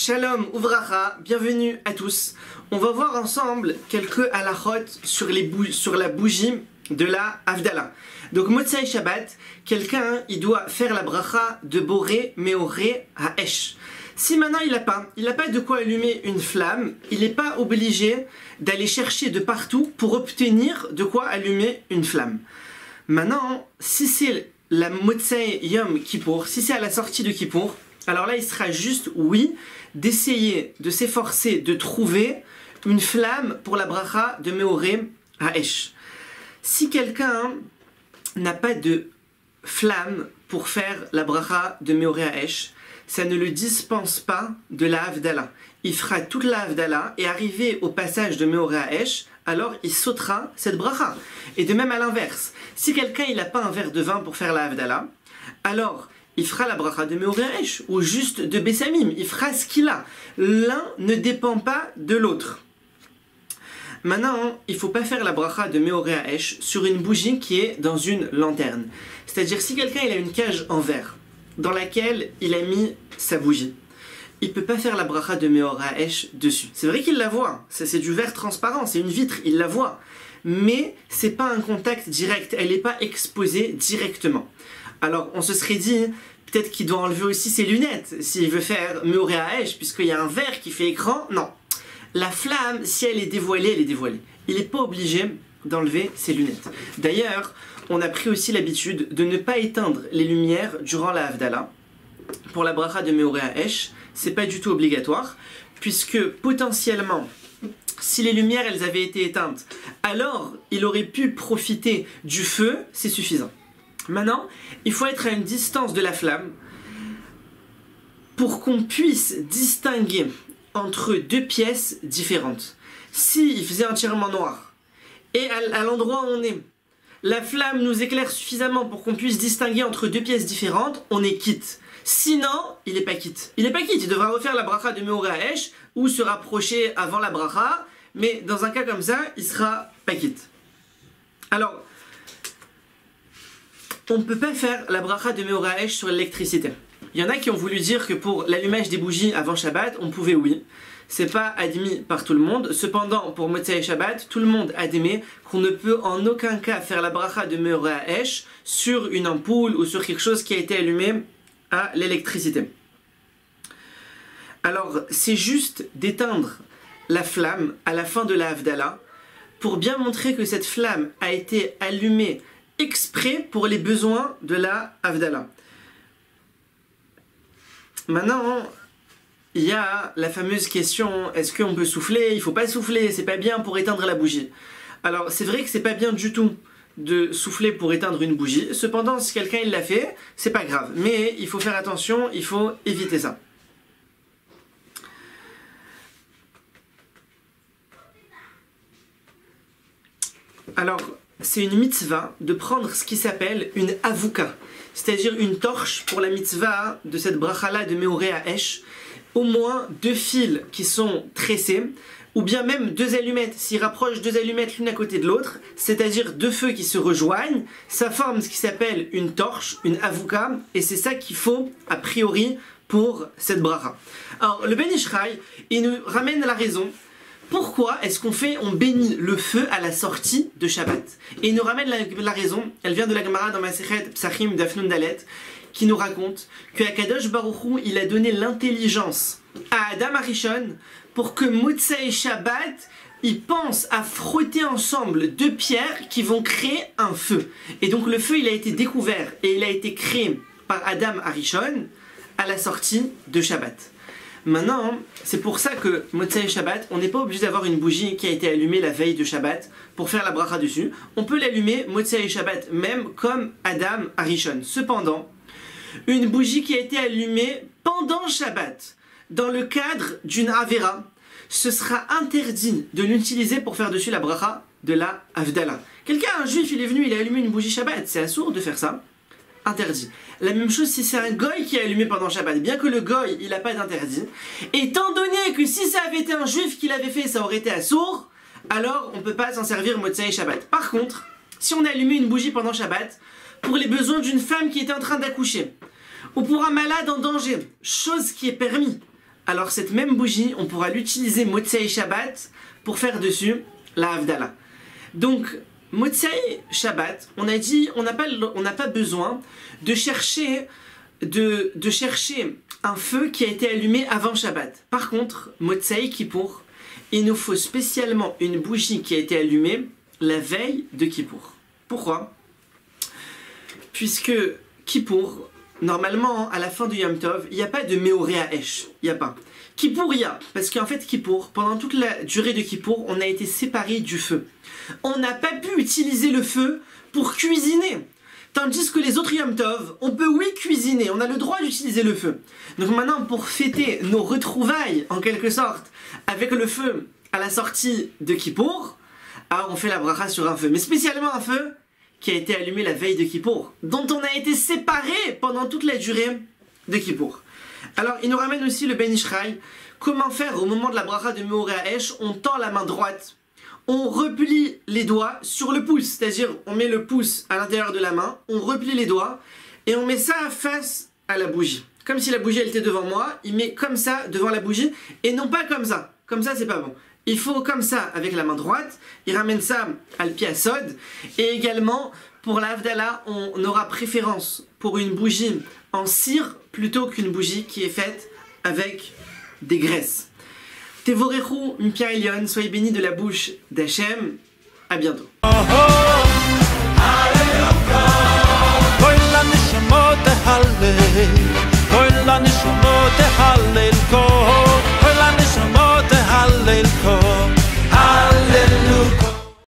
Shalom Uvracha, bienvenue à tous. On va voir ensemble quelques halachot sur la bougie de la Havdalah. Donc Motsai Shabbat, quelqu'un il doit faire la bracha de Boré Meoré Haesh. Si maintenant il n'a pas de quoi allumer une flamme, il n'est pas obligé d'aller chercher de partout pour obtenir de quoi allumer une flamme. Maintenant, si c'est la Motsai Yom Kippour, si c'est à la sortie de Kippour, alors là il sera juste, oui, d'essayer, de s'efforcer de trouver une flamme pour la bracha de Meoré Haesh. Si quelqu'un n'a pas de flamme pour faire la bracha de Meoré Haesh, ça ne le dispense pas de la Havdalah. Il fera toute la Havdalah et arrivé au passage de Meoré Haesh, alors il sautera cette bracha. Et de même à l'inverse, si quelqu'un n'a pas un verre de vin pour faire la Havdalah, alors il fera la bracha de Meoré Haesh ou juste de Bessamim. Il fera ce qu'il a. L'un ne dépend pas de l'autre. Maintenant, il ne faut pas faire la bracha de Meoré Haesh sur une bougie qui est dans une lanterne. C'est-à-dire si quelqu'un il a une cage en verre dans laquelle il a mis sa bougie, il ne peut pas faire la bracha de Meoré Haesh dessus. C'est vrai qu'il la voit, c'est du verre transparent, c'est une vitre, il la voit. Mais ce n'est pas un contact direct, elle n'est pas exposée directement. Alors on se serait dit, peut-être qu'il doit enlever aussi ses lunettes s'il veut faire Meoré Haesh, puisqu'il y a un verre qui fait écran. Non. La flamme, si elle est dévoilée, elle est dévoilée. Il n'est pas obligé d'enlever ses lunettes. D'ailleurs, on a pris aussi l'habitude de ne pas éteindre les lumières durant la Havdalah. Pour la bracha de Meoré Haesh, c'est pas du tout obligatoire, puisque potentiellement, si les lumières elles avaient été éteintes, alors il aurait pu profiter du feu, c'est suffisant. Maintenant, il faut être à une distance de la flamme pour qu'on puisse distinguer entre deux pièces différentes. Si il faisait entièrement noir et à l'endroit où on est, la flamme nous éclaire suffisamment pour qu'on puisse distinguer entre deux pièces différentes, on est quitte. Sinon, il n'est pas quitte. Il n'est pas quitte, il devra refaire la bracha de Meoré Haesh ou se rapprocher avant la bracha, mais dans un cas comme ça, il sera pas quitte. Alors, on ne peut pas faire la bracha de Meoré Haesh sur l'électricité. Il y en a qui ont voulu dire que pour l'allumage des bougies avant Shabbat, on pouvait oui. C'est pas admis par tout le monde. Cependant, pour Motsai Shabbat, tout le monde admet qu'on ne peut en aucun cas faire la bracha de Meoré Haesh sur une ampoule ou sur quelque chose qui a été allumé à l'électricité. Alors, c'est juste d'éteindre la flamme à la fin de la Havdalah pour bien montrer que cette flamme a été allumée exprès pour les besoins de la Havdalah. Maintenant, il y a la fameuse question, est-ce qu'on peut souffler? Il ne faut pas souffler, c'est pas bien pour éteindre la bougie. Alors c'est vrai que c'est pas bien du tout de souffler pour éteindre une bougie. Cependant, si quelqu'un il l'a fait, c'est pas grave. Mais il faut faire attention, il faut éviter ça. Alors, c'est une mitzvah de prendre ce qui s'appelle une avouka, c'est-à-dire une torche pour la mitzvah de cette bracha-là de Meoré Haesh, au moins 2 fils qui sont tressés, ou bien même 2 allumettes, s'il rapproche 2 allumettes l'une à côté de l'autre, c'est-à-dire 2 feux qui se rejoignent, ça forme ce qui s'appelle une torche, une avouka, et c'est ça qu'il faut a priori pour cette bracha. Alors le Ben Ish Chai, il nous ramène la raison. Pourquoi est-ce on bénit le feu à la sortie de Shabbat? Et il nous ramène la raison, elle vient de la Gemara dans Masechet Psachim Daf Nun Dalet, qui nous raconte que Akadosh Baruch Hu, il a donné l'intelligence à Adam Arishon pour que Motsai Shabbat, il pense à frotter ensemble 2 pierres qui vont créer un feu. Et donc le feu, il a été découvert et il a été créé par Adam Arishon à la sortie de Shabbat. Maintenant, c'est pour ça que Motsai Shabbat, on n'est pas obligé d'avoir une bougie qui a été allumée la veille de Shabbat pour faire la bracha dessus. On peut l'allumer Motsai Shabbat même comme Adam Arishon. Cependant, une bougie qui a été allumée pendant Shabbat, dans le cadre d'une Avera, ce sera interdit de l'utiliser pour faire dessus la bracha de la Havdalah. Quelqu'un, un juif, il est venu, il a allumé une bougie Shabbat, c'est assourd de faire ça. Interdit. La même chose si c'est un goy qui a allumé pendant Shabbat, bien que le goy il n'a pas d'interdit. Étant donné que si ça avait été un juif qui l'avait fait, ça aurait été assourd, alors on ne peut pas s'en servir Motsai Shabbat. Par contre, si on a allumé une bougie pendant Shabbat, pour les besoins d'une femme qui était en train d'accoucher, ou pour un malade en danger, chose qui est permis, alors cette même bougie, on pourra l'utiliser Motsei Shabbat pour faire dessus la Havdalah. Donc, Motsei Shabbat, on a dit, on n'a pas besoin de chercher un feu qui a été allumé avant Shabbat. Par contre, Motsei Kippour, il nous faut spécialement une bougie qui a été allumée la veille de Kippour. Pourquoi? Puisque Kippour, normalement, à la fin du Yom Tov, il n'y a pas de Meoré à Esh. Il n'y a pas. Kippour, il y a. Parce qu'en fait, Kippour, pendant toute la durée de Kippour, on a été séparés du feu. On n'a pas pu utiliser le feu pour cuisiner. Tandis que les autres Yom Tov, on peut oui cuisiner, on a le droit d'utiliser le feu. Donc maintenant, pour fêter nos retrouvailles, en quelque sorte, avec le feu à la sortie de Kippour, alors on fait la bracha sur un feu. Mais spécialement un feu qui a été allumé la veille de Kippour, dont on a été séparés pendant toute la durée de Kippour. Alors, il nous ramène aussi le Ben Ishraï. Comment faire au moment de la bracha de Meoré à Esh? On tend la main droite, on replie les doigts sur le pouce, c'est-à-dire on met le pouce à l'intérieur de la main, on replie les doigts et on met ça face à la bougie. Comme si la bougie elle était devant moi, il met comme ça devant la bougie et non pas comme ça. Comme ça, c'est pas bon. Il faut comme ça avec la main droite, il ramène ça à le pied à sod et également pour la Havdalah, on aura préférence pour une bougie en cire plutôt qu'une bougie qui est faite avec des graisses. Tevorechu, Mipia Elion, soyez bénis de la bouche d'Hachem. À bientôt.